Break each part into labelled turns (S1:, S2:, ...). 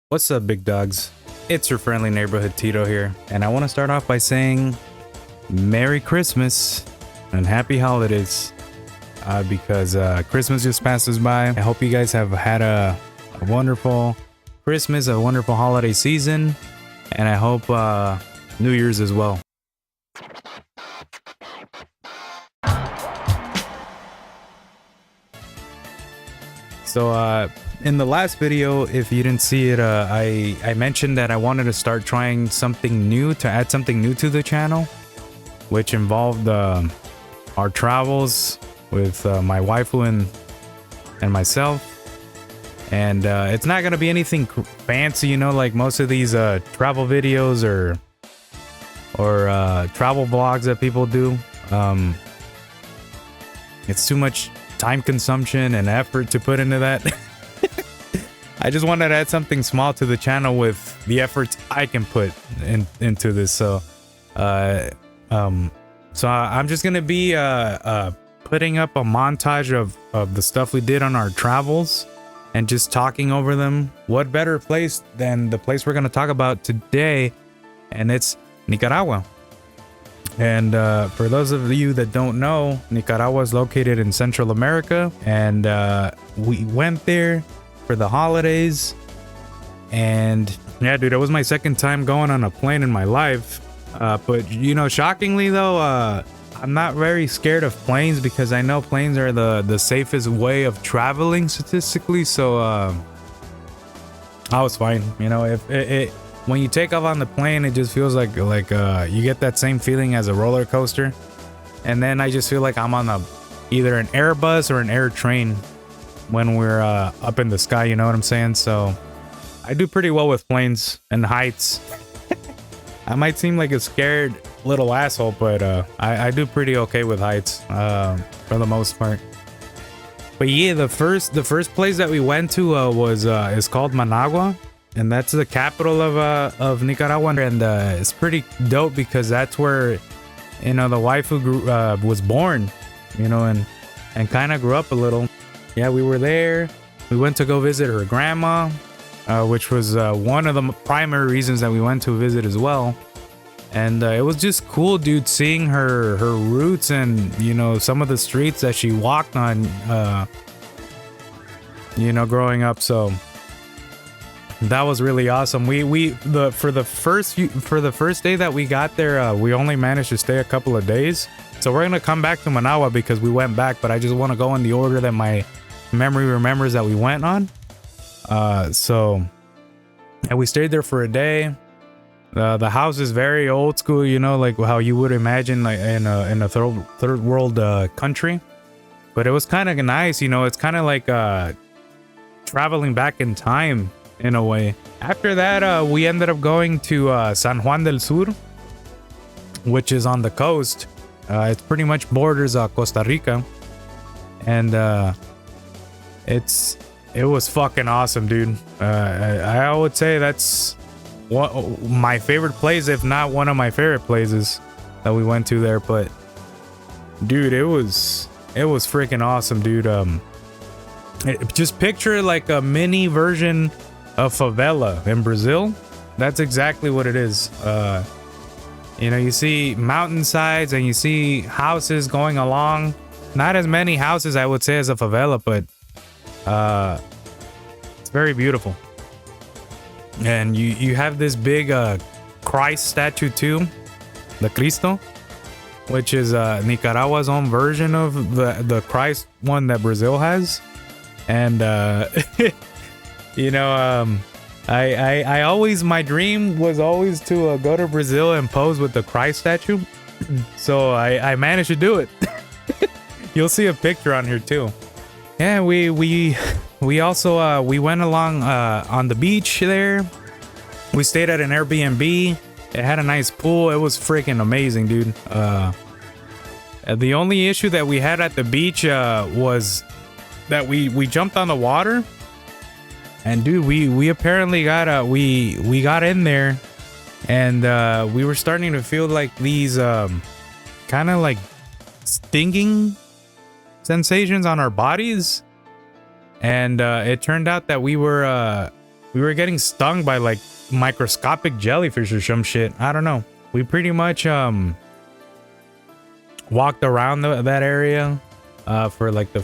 S1: What's up, big dogs? It's your friendly neighborhood Tito here, and I want to start off by saying Merry Christmas and Happy Holidays because Christmas just passes by. I hope you guys have had a wonderful Christmas, a wonderful holiday season, and I hope New Year's as well. So in the last video, if you didn't see it, I mentioned that I wanted to start trying something new, to add something new to the channel, which involved our travels with my waifu and myself. And it's not gonna be anything fancy, you know, like most of these travel videos or travel vlogs that people do. It's too much time consumption and effort to put into that. I just wanted to add something small to the channel with the efforts I can put into this. So I'm just gonna be putting up a montage of the stuff we did on our travels and just talking over them. What better place than the place we're gonna talk about today, and it's Nicaragua. And for those of you that don't know, Nicaragua is located in Central America, and we went there for the holidays. And yeah, dude, it was my second time going on a plane in my life. But you know, shockingly though, I'm not very scared of planes because I know planes are the safest way of traveling statistically. So I was fine. You know, if it when you take off on the plane, it just feels like you get that same feeling as a roller coaster. And then I just feel like I'm on either an Airbus or an air train when we're up in the sky, you know what I'm saying? So I do pretty well with planes and heights. I might seem like a scared little asshole, but I do pretty okay with heights for the most part. But yeah, the first place that we went to is called Managua. And that's the capital of Nicaragua, and it's pretty dope because that's where, you know, the waifu was born, you know, and kind of grew up a little. Yeah, we were there. We went to go visit her grandma, which was one of the primary reasons that we went to visit as well. And it was just cool, dude, seeing her roots and, you know, some of the streets that she walked on, you know, growing up. So that was really awesome. For the first day that we got there, we only managed to stay a couple of days. So we're gonna come back to Managua because we went back, but I just want to go in the order that my memory remembers that we went on. And we stayed there for a day. The house is very old school, you know, like how you would imagine, like in a third world country. But it was kind of nice, you know. It's kind of like traveling back in time in a way. After that, we ended up going to San Juan del Sur, which is on the coast. It pretty much borders Costa Rica, and it was fucking awesome, dude. I would say that's my favorite place, if not one of my favorite places that we went to there. But dude, it was freaking awesome, dude. Just picture like a mini version of favela in Brazil. That's exactly what it is. You know, you see mountainsides and you see houses going along. Not as many houses, I would say, as a favela, but it's very beautiful. And you have this big Christ statue too, the Cristo, which is Nicaragua's own version of the Christ one that Brazil has. And you know, I always, my dream was always to go to Brazil and pose with the Christ statue. So I managed to do it. You'll see a picture on here too. Yeah, we also we went along on the beach there. We stayed at an Airbnb. It had a nice pool. It was freaking amazing, dude. The only issue that we had at the beach was that we jumped on the water. And dude, we apparently got we got in there, and we were starting to feel like these kind of like stinging sensations on our bodies. And it turned out that we we were getting stung by like microscopic jellyfish or some shit. I don't know. We pretty much walked around that area for like the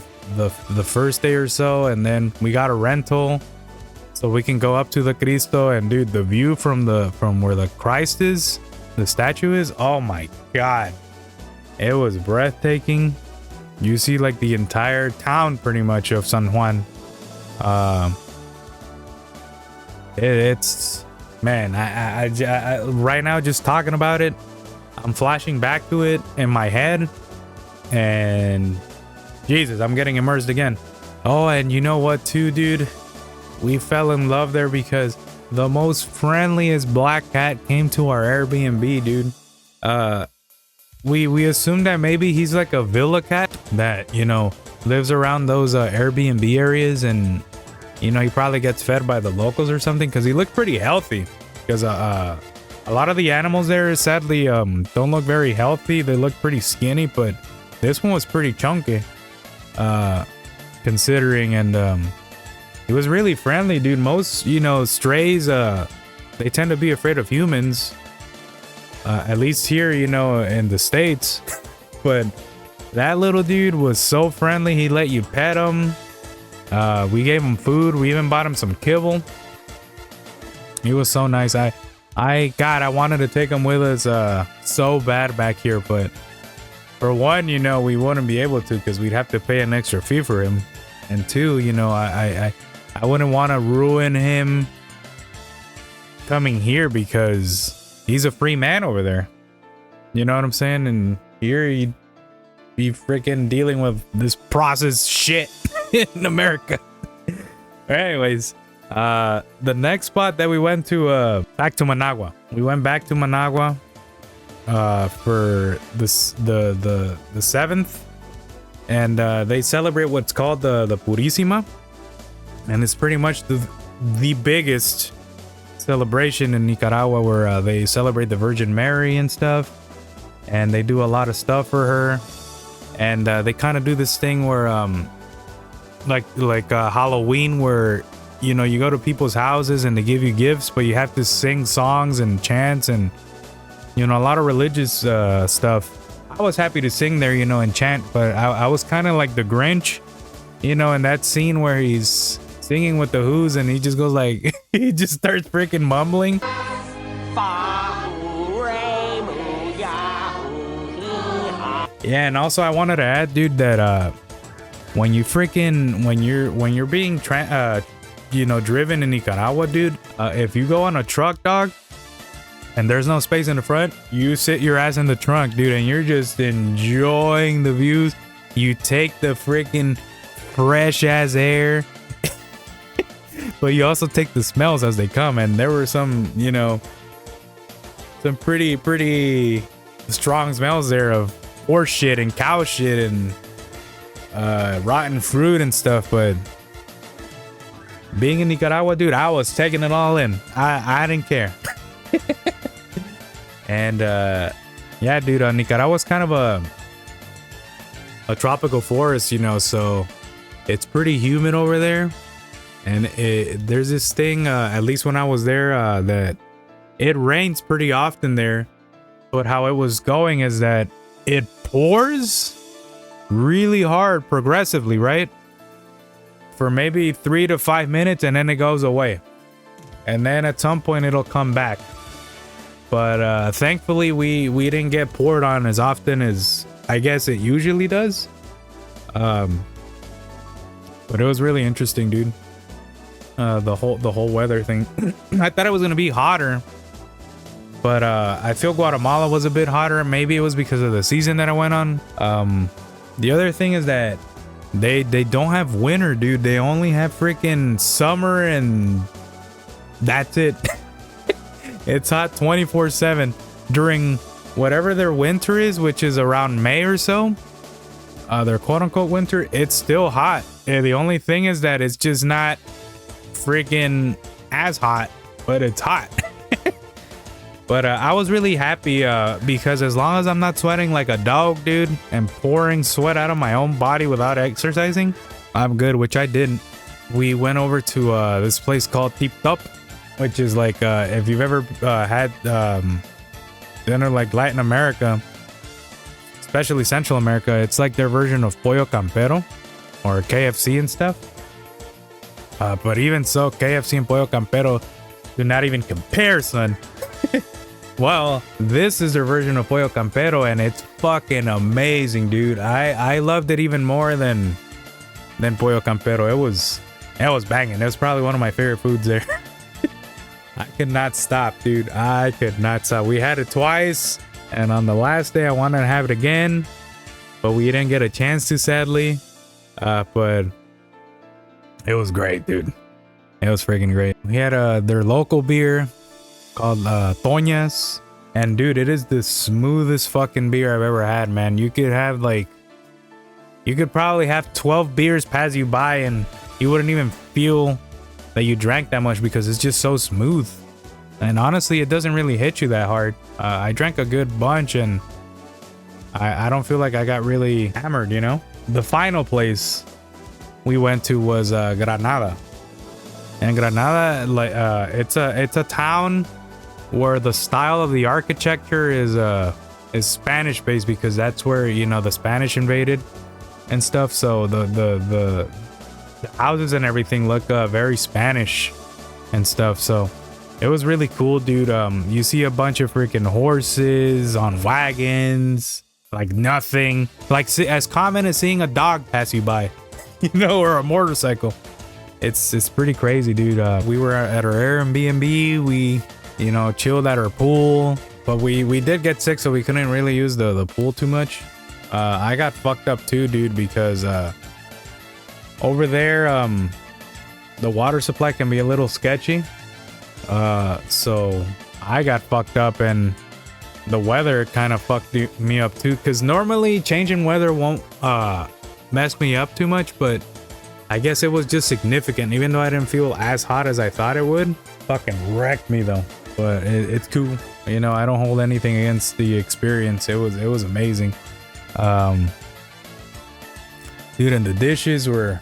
S1: first day or so, and then we got a rental so we can go up to the Cristo. And dude, the view from where the Christ is, the statue is, oh my god, it was breathtaking. You see like the entire town pretty much of San Juan. It's man, I right now just talking about it, I'm flashing back to it in my head, and Jesus, I'm getting immersed again. Oh, and you know what too, dude? We fell in love there because the most friendliest black cat came to our Airbnb, dude. We assumed that maybe he's like a villa cat that, you know, lives around those Airbnb areas, and you know, he probably gets fed by the locals or something, because he looked pretty healthy. Because a lot of the animals there sadly don't look very healthy. They look pretty skinny, but this one was pretty chunky considering, and he was really friendly, dude. Most, you know, strays, they tend to be afraid of humans, at least here, you know, in the States. But that little dude was so friendly. He let you pet him. We gave him food. We even bought him some kibble. He was so nice. God, I wanted to take him with us so bad back here, but for one, you know, we wouldn't be able to because we'd have to pay an extra fee for him, and two, you know, I wouldn't want to ruin him coming here because he's a free man over there. You know what I'm saying? And here he'd be freaking dealing with this processed shit in America. Anyways, the next spot that we went to, back to Managua. We went back to Managua for this the 7th, and they celebrate what's called the Purísima, and it's pretty much the biggest celebration in Nicaragua, where they celebrate the Virgin Mary and stuff, and they do a lot of stuff for her, and they kind of do this thing where like Halloween, where, you know, you go to people's houses and they give you gifts, but you have to sing songs and chants and, you know, a lot of religious stuff. I was happy to sing there, you know, and chant, but I was kind of like the Grinch, you know, in that scene where he's singing with the Who's and he just goes like, he just starts freaking mumbling. Yeah, and also I wanted to add, dude, that when you're being you know, driven in Nicaragua, dude, if you go on a truck, dog, and there's no space in the front, you sit your ass in the trunk, dude, and you're just enjoying the views. You take the freaking fresh ass air, but you also take the smells as they come. And there were some, you know, some pretty strong smells there of horse shit and cow shit and rotten fruit and stuff. But being in Nicaragua, dude, I was taking it all in. I didn't care. And yeah, dude, Nicaragua's kind of a tropical forest, you know, so it's pretty humid over there. And there's this thing, at least when I was there, that it rains pretty often there. But how it was going is that it pours really hard progressively, right? For maybe 3 to 5 minutes, and then it goes away. And then at some point it'll come back. But thankfully we didn't get poured on as often as I guess it usually does. But it was really interesting, dude. The whole weather thing. I thought it was gonna be hotter, but I feel Guatemala was a bit hotter. Maybe it was because of the season that I went on. The other thing is that they don't have winter, dude. They only have freaking summer, and that's it. It's hot 24/7 during whatever their winter is, which is around May or so. Their quote-unquote winter, it's still hot. The only thing is that it's just not freaking as hot, but it's hot. But I was really happy because as long as I'm not sweating like a dog, dude, and pouring sweat out of my own body without exercising, I'm good, which I didn't. we went over to this place called Tip Top, which is like if you've ever had dinner like Latin America, especially Central America, it's like their version of Pollo Campero or KFC and stuff. But even so, KFC and Pollo Campero do not even compare, son. Well, this is their version of Pollo Campero, and it's fucking amazing, dude. I loved it even more than Pollo Campero. It was banging. It was probably one of my favorite foods there. I could not stop, dude. I could not stop. We had it twice, and on the last day I wanted to have it again, but we didn't get a chance to, sadly. But it was great, dude. It was freaking great. We had their local beer called Toñas, and dude, it is the smoothest fucking beer I've ever had, man. You could probably have 12 beers pass you by and you wouldn't even feel that you drank that much because it's just so smooth. And honestly, it doesn't really hit you that hard. I drank a good bunch and I don't feel like I got really hammered, you know? The final place we went to was Granada. And Granada, like it's a town where the style of the architecture is Spanish based, because that's where, you know, the Spanish invaded and stuff. So the houses and everything look very Spanish and stuff. So it was really cool, dude. You see a bunch of freaking horses on wagons, like nothing, like as common as seeing a dog pass you by, you know, or a motorcycle. It's pretty crazy, dude. We were at our Airbnb. We, you know, chilled at our pool, but we did get sick, so we couldn't really use the pool too much. I got fucked up too, dude, because over there the water supply can be a little sketchy. So I got fucked up, and the weather kind of fucked me up too, because normally changing weather won't mess me up too much, but I guess it was just significant. Even though I didn't feel as hot as I thought it would, fucking wrecked me though. But it's cool, you know. I don't hold anything against the experience. It was amazing. Dude, and the dishes were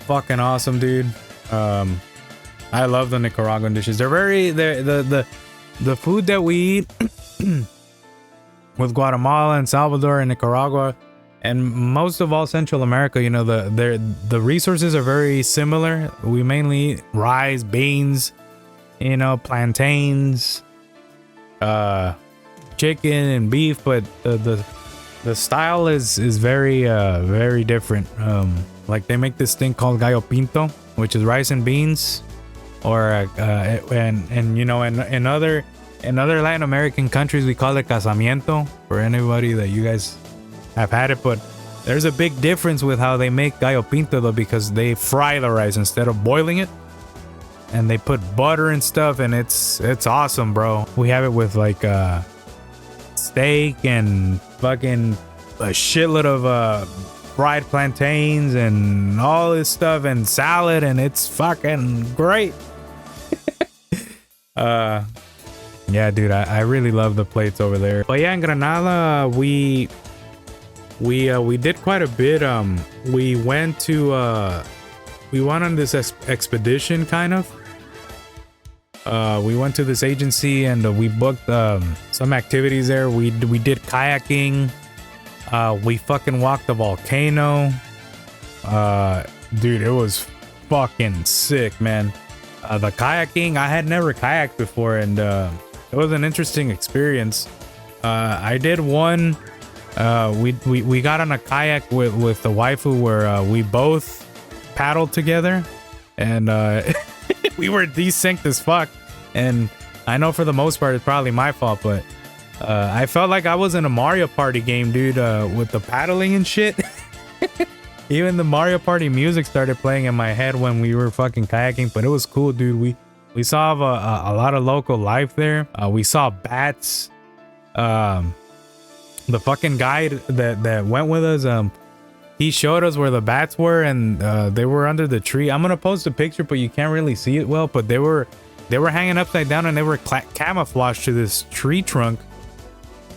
S1: fucking awesome, dude. I love the Nicaraguan dishes. They're very the food that we eat with Guatemala and Salvador and Nicaragua and most of all Central America, you know, the resources are very similar. We mainly eat rice, beans, you know, plantains, chicken and beef, but the style is very very different. Like they make this thing called gallo pinto, which is rice and beans, or and you know, in other Latin American countries we call it casamiento, for anybody that you guys have had it. But there's a big difference with how they make gallo pinto though, because they fry the rice instead of boiling it, and they put butter and stuff, and it's awesome, bro. We have it with like steak and fucking a shitload of fried plantains and all this stuff and salad, and it's fucking great. Yeah, dude, I really love the plates over there. But yeah, in Granada we did quite a bit. We went on this expedition, kind of. We went to this agency and we booked some activities there. We did kayaking. We fucking walked the volcano. Dude, it was fucking sick, man. The kayaking, I had never kayaked before, and it was an interesting experience. I did one. We got on a kayak with the waifu where we both paddled together, and we were desynced as fuck. And I know for the most part it's probably my fault, but I felt like I was in a Mario Party game, dude, with the paddling and shit. Even the Mario Party music started playing in my head when we were fucking kayaking, but it was cool, dude. We saw a lot of local life there. We saw bats. The fucking guide that went with us, he showed us where the bats were, and they were under the tree. I'm gonna post a picture, but you can't really see it well. But they were hanging upside down, and they were camouflaged to this tree trunk.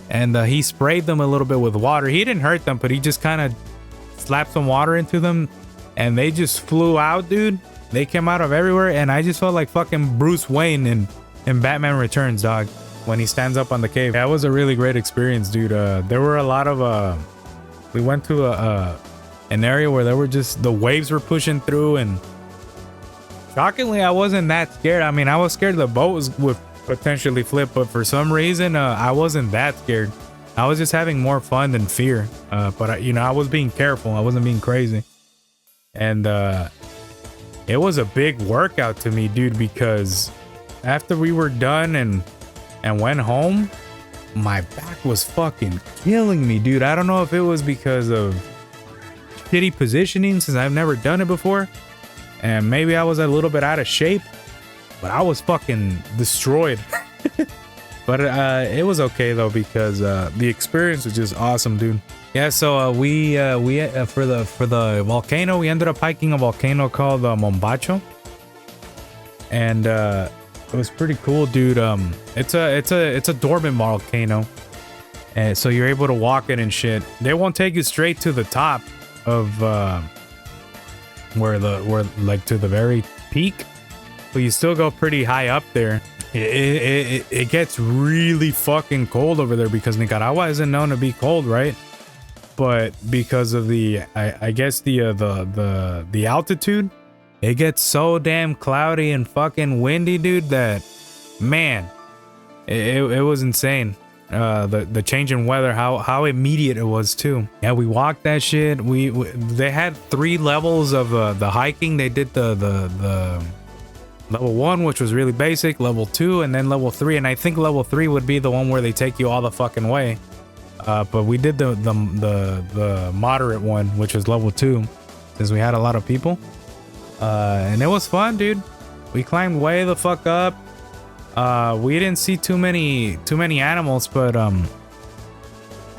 S1: And he sprayed them a little bit with water. He didn't hurt them, but he just kind of slapped some water into them, and they just flew out, dude. They came out of everywhere, and I just felt like fucking Bruce Wayne in Batman Returns, dog, when he stands up on the cave. That was a really great experience, dude. There were a lot of we went to an area where there were just the waves were pushing through, and shockingly I wasn't that scared. I mean, I was scared the boat would potentially flip, but for some reason I wasn't that scared. I was just having more fun than fear. But I was being careful. I wasn't being crazy. And it was a big workout to me, dude, because after we were done and went home, my back was fucking killing me, dude. I don't know if it was because of shitty positioning, since I've never done it before, and maybe I was a little bit out of shape, but I was fucking destroyed. But it was okay though, because the experience was just awesome, dude. Yeah, so we for the volcano, we ended up hiking a volcano called Mombacho, and it was pretty cool, dude. It's a dormant volcano, and so you're able to walk it and shit. They won't take you straight to the top of where like to the very peak, but you still go pretty high up there. It gets really fucking cold over there because Nicaragua isn't known to be cold, right? But because of the I guess the altitude, it gets so damn cloudy and fucking windy, dude, that man, it was insane. The change in weather, how immediate it was too. Yeah, we walked that shit. They had 3 levels of the hiking. They did the level 1, which was really basic, level 2, and then level 3. And I think level 3 would be the one where they take you all the fucking way. But we did the moderate one, which was level 2, since we had a lot of people. And it was fun, dude. We climbed way the fuck up. We didn't see too many animals, but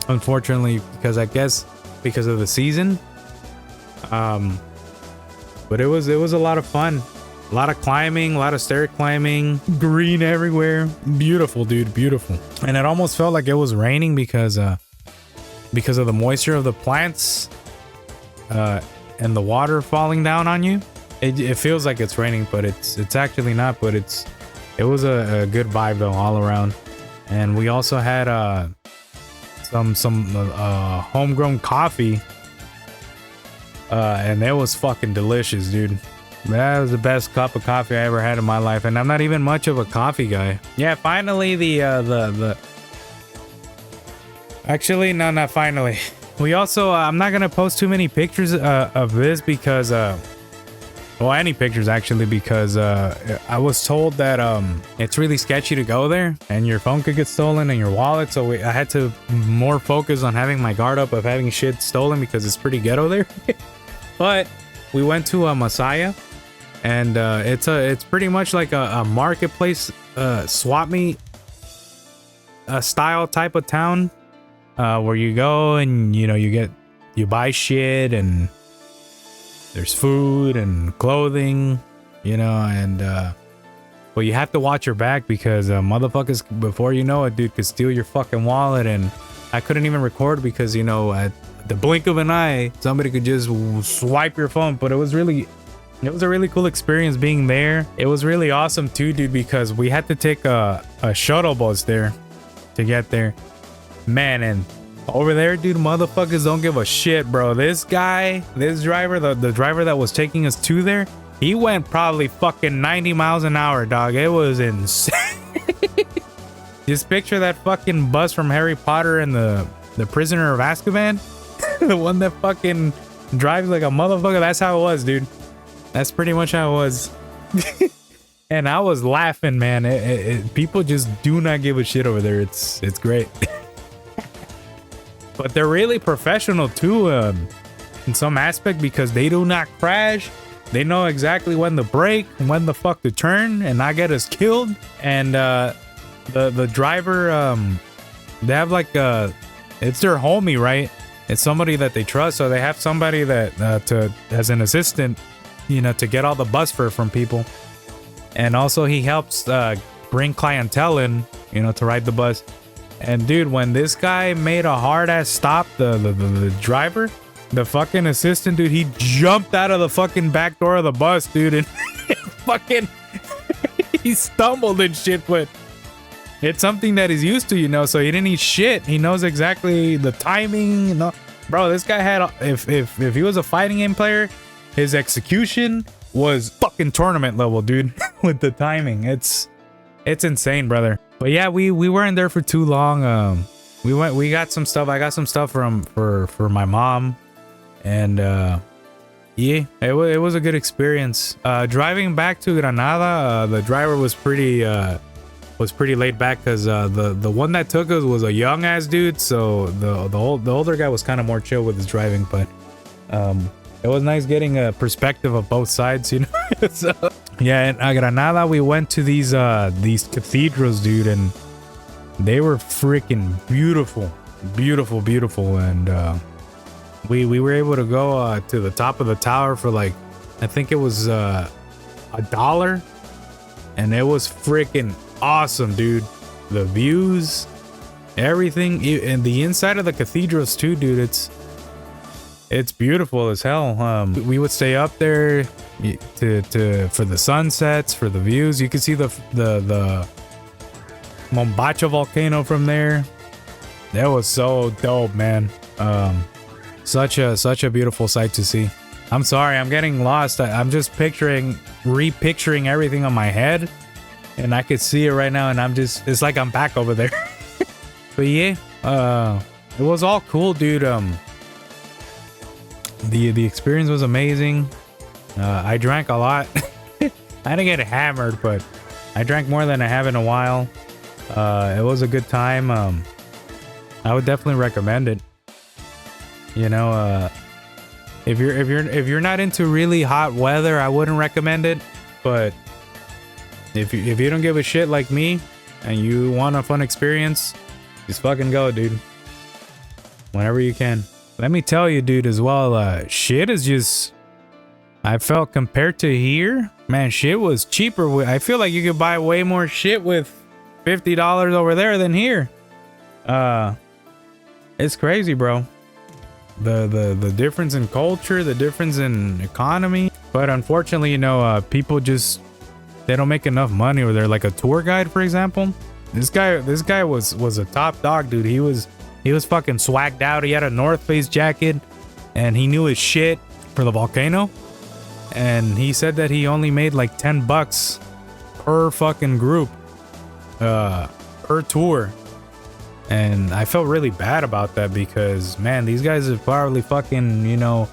S1: unfortunately, because I guess because of the season. But it was a lot of fun. A lot of climbing, a lot of stair climbing, green everywhere. Beautiful, dude, beautiful. And it almost felt like it was raining because of the moisture of the plants and the water falling down on you. It feels like it's raining, but it's actually not. But it was a good vibe though, all around. And we also had some homegrown coffee, and it was fucking delicious, dude. That was the best cup of coffee I ever had in my life, and I'm not even much of a coffee guy. Yeah, finally actually, no, not finally. We also I'm not gonna post too many pictures of this because well, any pictures actually, because I was told that it's really sketchy to go there and your phone could get stolen and your wallet, so I had to more focus on having my guard up of having shit stolen because it's pretty ghetto there. But we went to Masaya, and it's pretty much like a marketplace, swap meet style type of town, where you go and you buy shit, and there's food and clothing, and but you have to watch your back because motherfuckers, before you know it, dude, could steal your fucking wallet. And I couldn't even record because at the blink of an eye somebody could just swipe your phone. But it was a really cool experience being there. It was really awesome too, dude, because we had to take a shuttle bus there to get there, man. And over there, dude, motherfuckers don't give a shit, bro. This driver, the driver that was taking us to there, he went probably fucking 90 miles an hour, dog. It was insane. Just picture that fucking bus from Harry Potter and the Prisoner of Azkaban. The one that fucking drives like a motherfucker. That's how it was, dude. That's pretty much how it was. And I was laughing, man. People just do not give a shit over there. It's great. But they're really professional too, in some aspect, because they do not crash. They know exactly when to brake, when the fuck to turn, and not get us killed. And the driver, they have like it's their homie, right? It's somebody that they trust, so they have somebody that as an assistant, to get all the bus fare from people. And also he helps bring clientele in, to ride the bus. And dude, when this guy made a hard ass stop, the driver, The fucking assistant, dude, he jumped out of the fucking back door of the bus, dude, and fucking he stumbled and shit, but it's something that he's used to, you know, so he didn't eat shit. He knows exactly the timing, you know. Bro, this guy had, if he was a fighting game player, his execution was fucking tournament level, dude, with the timing. It's insane, brother. But yeah, we weren't there for too long. We got some stuff. I got some stuff for my mom, and yeah, it was a good experience. Driving back to Granada, the driver was pretty laid back, because the one that took us was a young ass dude, so the older guy was kind of more chill with his driving. But it was nice getting a perspective of both sides, you know. So yeah, in Granada we went to these cathedrals, dude, and they were freaking beautiful, and we were able to go to the top of the tower for like, I think it was $1, and it was freaking awesome, dude. The views, everything, and the inside of the cathedrals too, dude. It's beautiful as hell. We would stay up there for the sunsets, for the views. You can see the Mombacho volcano from there. That was so dope, man. Such a beautiful sight to see. I'm sorry, I'm getting lost. I'm just repicturing everything on my head, and I could see it right now, and it's like I'm back over there. But yeah, it was all cool, dude. The experience was amazing. I drank a lot. I didn't get hammered, but I drank more than I have in a while. It was a good time. I would definitely recommend it. You know, if you're not into really hot weather, I wouldn't recommend it. But if you don't give a shit like me and you want a fun experience, just fucking go, dude. Whenever you can. Let me tell you, dude, as well, shit is just, I felt compared to here, man, shit was cheaper. I feel like you could buy way more shit with $50 over there than here. It's crazy, bro. The difference in culture, the difference in economy. But unfortunately, you know, people just, they don't make enough money over there. Like a tour guide, for example. This guy was a top dog, dude. He was fucking swagged out. He had a North Face jacket, and he knew his shit for the volcano. And he said that he only made like $10 per fucking group, per tour. And I felt really bad about that, because man, these guys have probably fucking, you know,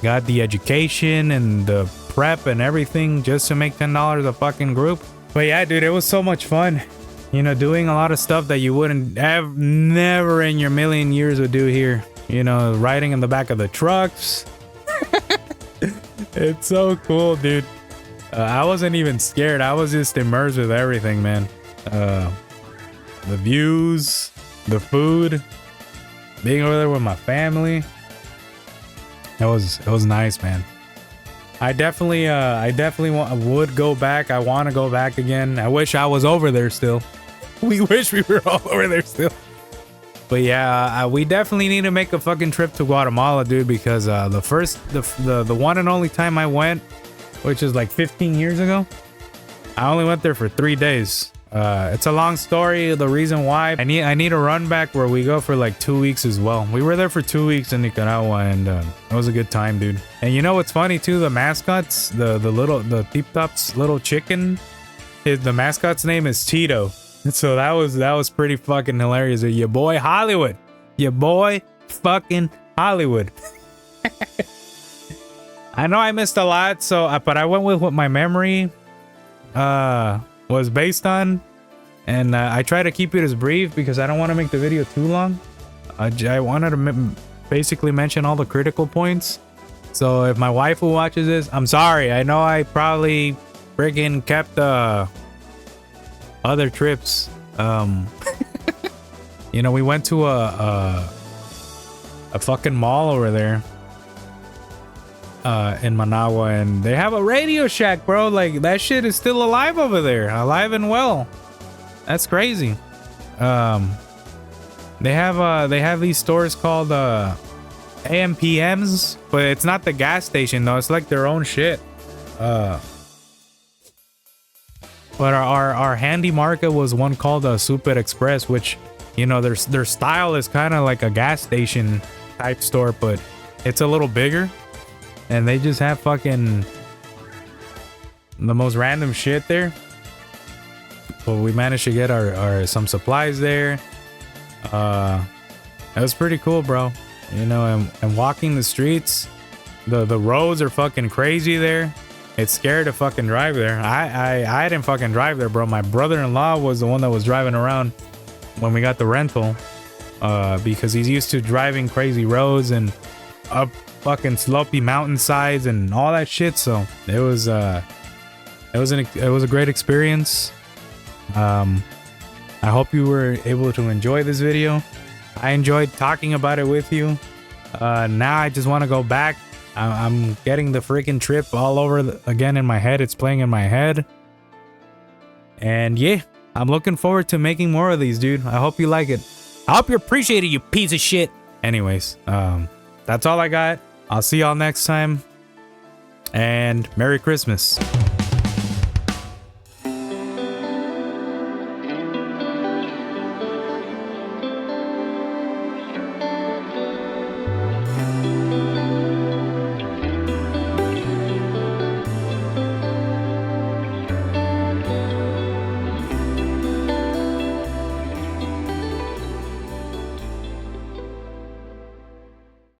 S1: got the education and the prep and everything just to make $10 a fucking group. But yeah, dude, it was so much fun. You know, doing a lot of stuff that you wouldn't have, never in your million years would do here. You know, riding in the back of the trucks. It's so cool, dude. I wasn't even scared. I was just immersed with everything, man. The views, the food, being over there with my family. It was nice, man. I definitely would go back. I want to go back again. I wish I was over there still. We wish we were all over there still. But yeah, we definitely need to make a fucking trip to Guatemala, dude, because the one and only time I went, which is like 15 years ago, I only went there for 3 days. It's a long story. The reason why I need a run back where we go for like 2 weeks as well. We were there for 2 weeks in Nicaragua, and it was a good time, dude. And you know what's funny too? The mascots, the Tip Top's little chicken, the mascot's name is Tito. So that was pretty fucking hilarious. Your boy Hollywood, your boy fucking Hollywood. I know I missed a lot, but I went with what my memory was based on, and I try to keep it as brief because I don't want to make the video too long. I wanted to basically mention all the critical points. So if my wife who watches this, I'm sorry. I know I probably friggin' kept other trips. You know, we went to a fucking mall over there in Managua, and they have a Radio Shack, bro. Like, that shit is still alive over there, alive and well. That's crazy. They have these stores called AMPMs, but it's not the gas station though. It's like their own shit. But our handy market was one called Super Express, which, you know, their style is kind of like a gas station type store, but it's a little bigger, and they just have fucking the most random shit there. But we managed to get our some supplies there. It was pretty cool, bro. You know, and walking the streets, the roads are fucking crazy there. It's scary to fucking drive there. I didn't fucking drive there, bro. My brother-in-law was the one that was driving around when we got the rental, because he's used to driving crazy roads and up fucking slopey mountainsides and all that shit. So it was a great experience. I hope you were able to enjoy this video. I enjoyed talking about it with you. Now I just want to go back. I'm getting the freaking trip all over again in my head. It's playing in my head. And yeah, I'm looking forward to making more of these, dude. I hope you like it. I hope you appreciate it, you piece of shit. Anyways, that's all I got. I'll see y'all next time. And Merry Christmas.